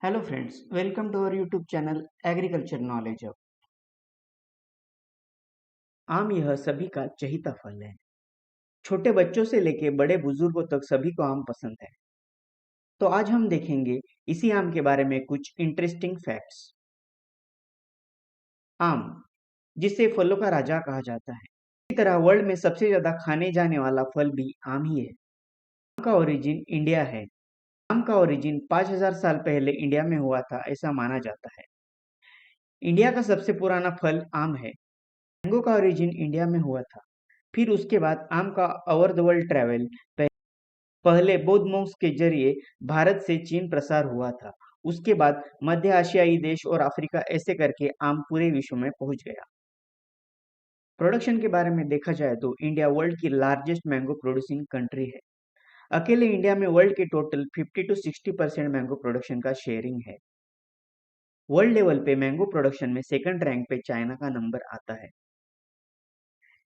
Hello friends, welcome to our YouTube channel agriculture knowledge hub. आम यह सभी का चहीता फल है। छोटे बच्चों से लेके बड़े बुजुर्गों तक सभी को आम पसंद है। तो आज हम देखेंगे इसी आम के बारे में कुछ इंटरेस्टिंग फैक्ट्स। आम, जिसे फलों का राजा कहा जाता है, इसी तरह वर्ल्ड में सबसे ज्यादा खाने जाने वाला फल भी आम ही है। आम का ओरिजिन इंडिया है। आम का ओरिजिन 5000 साल पहले इंडिया में हुआ था, ऐसा माना जाता है। इंडिया का सबसे पुराना फल आम है। मैंगो का ओरिजिन इंडिया में हुआ था। फिर उसके बाद आम का ओवर द वर्ल्ड ट्रैवल पहले बौद्ध मोक्ष के जरिए भारत से चीन प्रसार हुआ था। उसके बाद मध्य एशियाई देश और अफ्रीका, ऐसे करके आम पूरे विश्व में पहुंच गया। प्रोडक्शन के बारे में देखा जाए तो इंडिया वर्ल्ड की लार्जेस्ट मैंगो प्रोड्यूसिंग कंट्री है। अकेले इंडिया में वर्ल्ड के टोटल 50 to 60% मैंगो प्रोडक्शन का शेयरिंग है। वर्ल्ड लेवल पे मैंगो प्रोडक्शन में सेकंड रैंक पे चाइना का नंबर आता है।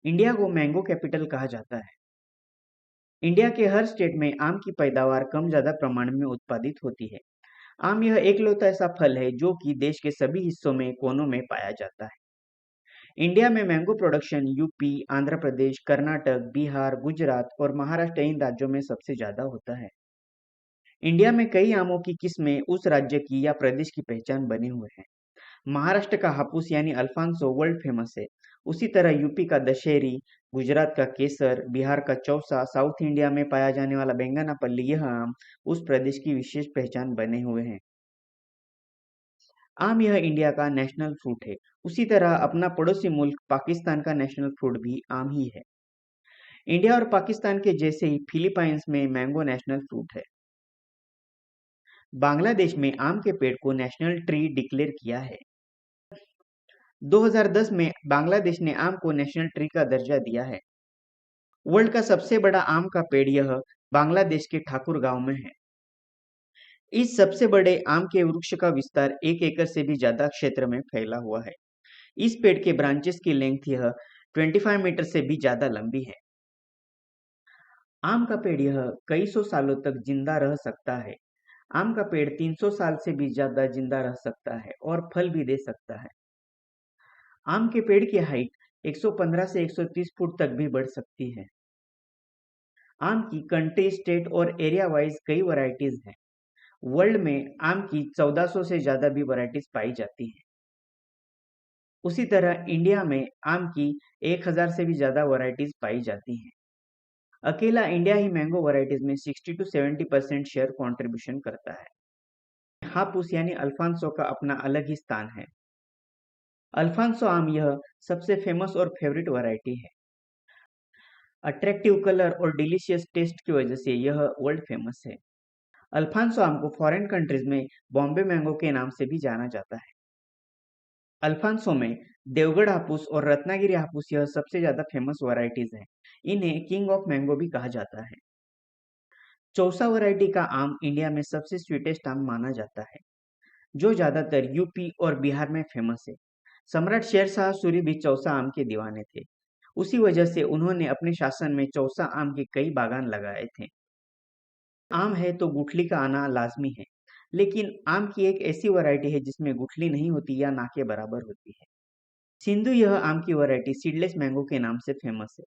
इंडिया को मैंगो कैपिटल कहा जाता है। इंडिया के हर स्टेट में आम की पैदावार कम ज्यादा प्रमाण में उत्पादित होती है। आम यह एकलौता ऐसा फल है जो कि देश के सभी हिस्सों में कोनों में पाया जाता है। इंडिया में mango production UP, Andhra Pradesh, Karnataka, Bihar, Gujarat और महाराष्ट्र इन राज्यों में सबसे ज्यादा होता है। इंडिया में कई आमों की किस्में उस राज्य की या प्रदेश की पहचान बने हुए हैं। महाराष्ट्र का हापुस यानी अल्फांसो वर्ल्ड फेमस है। उसी तरह यूपी का दशहरी, गुजरात का केसर, बिहार का चौसा, साउथ इंडिया में पाया जाने वाला बैंगनापल्ली, यह आम उस प्रदेश की विशेष पहचान बने हुए हैं। आम यह इंडिया का नेशनल फ्रूट है। उसी तरह अपना पड़ोसी मुल्क पाकिस्तान का नेशनल फ्रूट भी आम ही है। इंडिया और पाकिस्तान के जैसे ही फिलीपाइंस में मैंगो नेशनल फ्रूट है। बांग्लादेश में आम के पेड़ को नेशनल ट्री डिक्लेयर किया है। 2010 में बांग्लादेश ने आम को नेशनल ट्री का दर्जा दिया है। वर्ल्ड का सबसे बड़ा आम का पेड़ यह बांग्लादेश के ठाकुर गांव में है। इस सबसे बड़े आम के वृक्ष का विस्तार 1 एकड़ से भी ज्यादा क्षेत्र में फैला हुआ है। इस पेड़ के ब्रांचेस की लेंथ यह 25 मीटर से भी ज्यादा लंबी है। आम का पेड़ यह कई सौ सालों तक जिंदा रह सकता है। आम का पेड़ 300 साल से भी ज्यादा जिंदा रह सकता है और फल भी दे सकता है। आम के पेड़ की हाइट 115 से 130 फुट तक भी बढ़ सकती है। आम की कंट्री, स्टेट और एरिया वाइज कई वैरायटीज हैं। वर्ल्ड में आम की 1400 से ज्यादा भी वैरायटीज पाई जाती हैं। उसी तरह इंडिया में आम की 1000 से भी ज्यादा वैरायटीज पाई जाती हैं। अकेला इंडिया ही मैंगो वैरायटीज में 60 to 70% शेयर कंट्रीब्यूशन करता है। हापुस यानी अल्फांसो का अपना अलग ही स्थान है। अल्फांसो आम यह सबसे फेमस और फेवरेट वैरायटी है। अट्रैक्टिव कलर और डिलीशियस टेस्ट की वजह से यह वर्ल्ड फेमस है। अल्फांसो आम को फॉरेन कंट्रीज में बॉम्बे मैंगो के नाम से भी जाना जाता है। अल्फांसो में देवगढ़ हापुस और रत्नागिरी हापुस यह सबसे ज्यादा फेमस वैरायटीज हैं। इन्हें किंग ऑफ मैंगो भी कहा जाता है। चौसा वैरायटी का आम इंडिया में सबसे स्वीटेस्ट आम माना जाता है, जो ज्यादातर यूपी और बिहार में फेमस है। सम्राट शेरशाह सूरी भी चौसा आम के दीवाने थे। उसी वजह से उन्होंने अपने शासन में चौसा आम के कई बागान लगाए थे। आम है तो गुठली का आना लाजमी है, लेकिन आम की एक ऐसी वैरायटी है जिसमें गुठली नहीं होती या ना के बराबर होती है। सिंधु यह आम की वैरायटी सीडलेस मैंगो के नाम से फेमस है।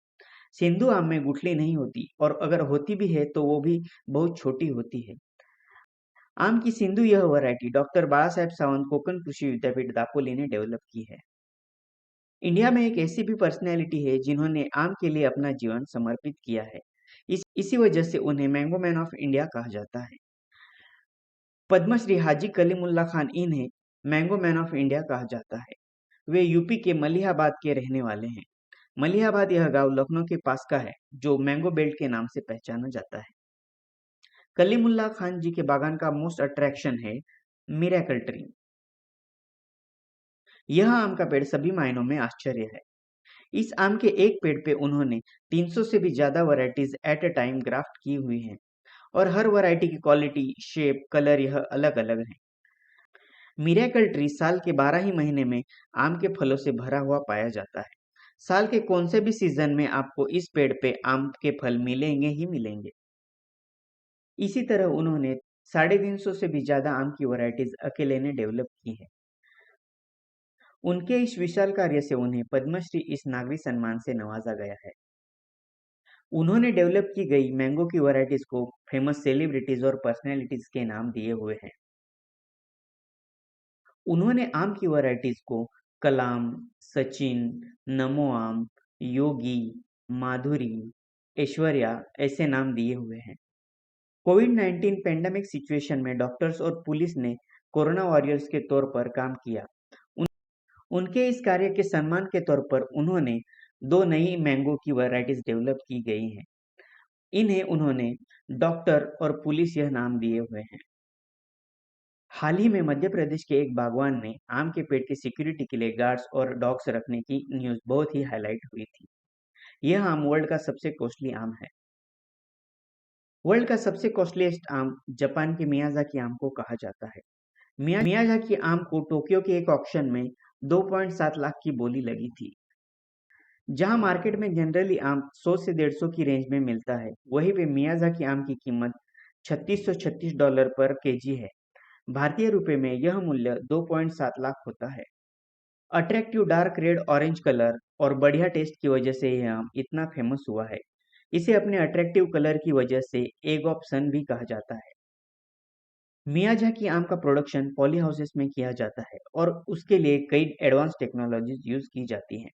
सिंधु आम में गुठली नहीं होती और अगर होती भी है तो वो भी बहुत छोटी होती है। आम की सिंधु यह वैरायटी डॉक्टर बाला साहेब सावंत कोकण कृषि विद्यापीठ दापोली ने डेवलप की है। इंडिया में एक ऐसी भी पर्सनैलिटी है जिन्होंने आम के लिए अपना जीवन समर्पित किया है। इसी वजह से उन्हें मैंगो मैन ऑफ इंडिया कहा जाता है। पद्मश्री हाजी कलीमुल्ला खान, इन्हें मैंगो मैन ऑफ इंडिया कहा जाता है। वे यूपी के मलिहाबाद के रहने वाले हैं। मलिहाबाद यह गांव लखनऊ के पास का है, जो मैंगो बेल्ट के नाम से पहचाना जाता है। कलीमुल्ला खान जी के बागान का मोस्ट अट्रैक्शन है मिरेकल ट्री। यह आम का पेड़ सभी मायनों में आश्चर्य है। इस आम के एक पेड़ पे उन्होंने 300 से भी ज्यादा varieties at a time graft की हुई हैं और हर वैरायटी की क्वालिटी, शेप, कलर यह अलग अलग है। मिरेकल ट्री साल के 12 ही महीने में आम के फलों से भरा हुआ पाया जाता है। साल के कौन से भी सीजन में आपको इस पेड़ पे आम के फल मिलेंगे ही मिलेंगे। इसी तरह उन्होंने 350 से भी ज्यादा आम की वैरायटीज अकेले ने डेवलप की है। उनके इस विशाल कार्य से उन्हें पद्मश्री इस नागरिक सम्मान से नवाजा गया है। उन्होंने डेवलप की गई मैंगो की वैरायटीज को फेमस सेलिब्रिटीज और पर्सनैलिटीज के नाम दिए हुए हैं। उन्होंने आम की वैरायटीज को कलाम, सचिन, नमो आम, योगी, माधुरी, ऐश्वर्या ऐसे नाम दिए हुए हैं। कोविड-19 पेंडेमिक सिचुएशन में डॉक्टर्स और पुलिस ने कोरोना वॉरियर्स के तौर पर काम किया। उनके इस कार्य के सम्मान के तौर पर उन्होंने 2 नई मैंगो की वैरायटीज डेवलप की गई हैं। इन्हें उन्होंने डॉक्टर और पुलिस यह नाम दिए हुए हैं। हाल ही में मध्य प्रदेश के एक बागवान ने आम के पेड़ की सिक्योरिटी के लिए गार्ड्स और डॉग्स रखने की न्यूज बहुत ही हाईलाइट हुई थी। यह आम वर्ल्ड का सबसे कॉस्टली आम है। वर्ल्ड का सबसे कॉस्टलीस्ट आम जापान के मियाजाकी आम को कहा जाता है। मियाजाकी आम को टोक्यो के एक ऑक्शन में 2.7 लाख की बोली लगी थी। जहां मार्केट में जनरली आम 100 से 150 की रेंज में मिलता है, वहीं पे मियाजाकी आम की कीमत $3636 पर केजी है। भारतीय रुपए में यह मूल्य 2.7 लाख होता है। Attractive dark red orange colour और बढ़िया टेस्ट की वजह से यह आम इतना फेमस हुआ है। इसे अपने अट्रैक्टिव कलर की वजह से एग ऑफ सन भी कहा जाता है। मियाजाकी आम का प्रोडक्शन पॉली हाउसेस में किया जाता है और उसके लिए कई एडवांस टेक्नोलॉजीज यूज की जाती हैं।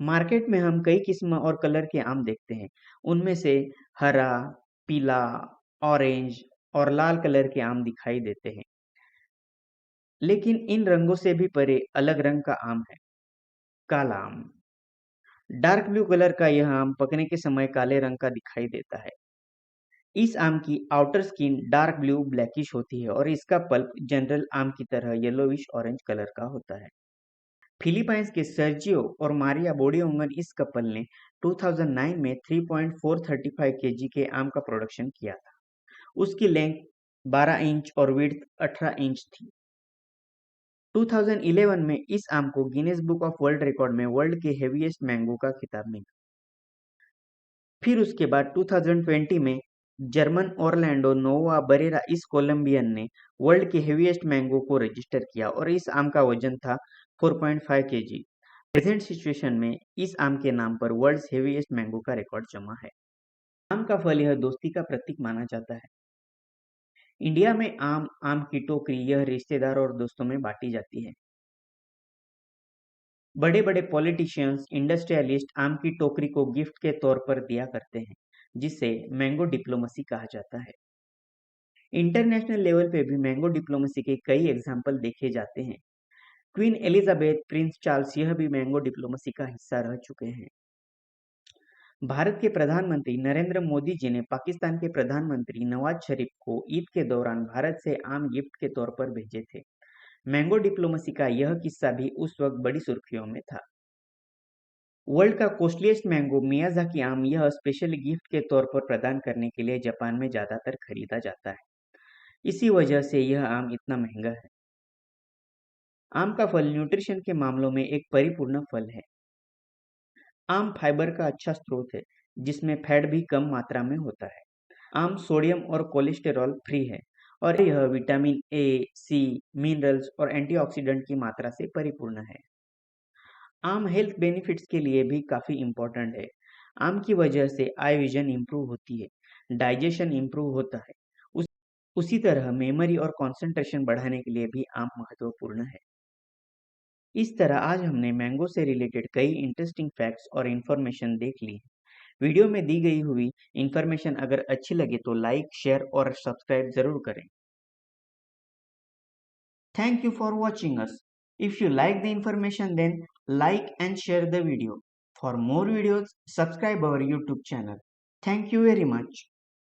मार्केट में हम कई किस्म और कलर के आम देखते हैं। उनमें से हरा, पीला, ऑरेंज और लाल कलर के आम दिखाई देते हैं। लेकिन इन रंगों से भी परे अलग रंग का आम है, काला आम। डार्क ब्लू कलर का यह आम पकने के समय काले रंग का दिखाई देता है। इस आम की outer skin dark blue blackish होती है और इसका पल्प जनरल आम की तरह येलोविश ऑरेंज कलर का होता है। फिलीपाइंस के सर्जियो और मारिया बोडियोंगन इस कपल ने 2009 में 3.435 केजी के आम का प्रोडक्शन किया था। उसकी लेंथ 12 इंच और विड्थ 18 इंच थी। 2011 में इस आम को Guinness book of world record में वर्ल्ड के हेवीएस्ट मैंगो का खिताब मिला। फिर उसके बाद 2020 में जर्मन ऑरलैंडो नोवा बरेरा इस कोलंबियन ने वर्ल्ड के हेवीएस्ट मैंगो को रजिस्टर किया और इस आम का वजन था 4.5 केजी। प्रेजेंट सिचुएशन में इस आम के नाम पर वर्ल्ड हेवीएस्ट मैंगो का रिकॉर्ड जमा है। आम का फल यह दोस्ती का प्रतीक माना जाता है। इंडिया में आम की टोकरी यह रिश्तेदार और दोस्तों में बांटी जाती है। बड़े बड़े पॉलिटिशियंस, इंडस्ट्रियलिस्ट आम की टोकरी को गिफ्ट के तौर पर दिया करते हैं, जिसे मैंगो डिप्लोमेसी कहा जाता है। इंटरनेशनल लेवल पे भी मैंगो डिप्लोमेसी के कई एग्जाम्पल देखे जाते हैं। क्वीन एलिजाबेथ, प्रिंस चार्ल्स यह भी मैंगो डिप्लोमेसी का हिस्सा रह चुके हैं। भारत के प्रधानमंत्री नरेंद्र मोदी जी ने पाकिस्तान के प्रधानमंत्री नवाज शरीफ को ईद के दौरान भारत से आम गिफ्ट के तौर पर भेजे थे। मैंगो डिप्लोमेसी का यह किस्सा भी उस वक्त बड़ी सुर्खियों में था। वर्ल्ड का कॉस्टलीस्ट मैंगो मियाजाकी आम यह स्पेशली गिफ्ट के तौर पर प्रदान करने के लिए जापान में ज्यादातर खरीदा जाता है। इसी वजह से यह आम इतना महंगा है। आम का फल न्यूट्रिशन के मामलों में एक परिपूर्ण फल है। आम फाइबर का अच्छा स्रोत है, जिसमें फैट भी कम मात्रा में होता है। आम सोडियम और कोलेस्टेरॉल फ्री है और यह विटामिन ए, सी, मिनरल्स और एंटीऑक्सीडेंट की मात्रा से परिपूर्ण है। आम हेल्थ बेनिफिट्स के लिए भी काफी इम्पोर्टेंट है। आम की वजह से आई विजन इंप्रूव होती है, डाइजेशन इंप्रूव होता है। उस, उसी तरह मेमोरी और कंसंट्रेशन बढ़ाने के लिए भी आम महत्वपूर्ण है। इस तरह आज हमने मैंगो से रिलेटेड कई इंटरेस्टिंग फैक्ट्स और इन्फॉर्मेशन देख ली है। वीडियो में दी गई हुई इन्फॉर्मेशन अगर अच्छी लगे तो लाइक, शेयर और सब्सक्राइब जरूर करें। Thank you for watching us. If you like the information, then like and share the video. For more videos, subscribe our YouTube channel. Thank you very much.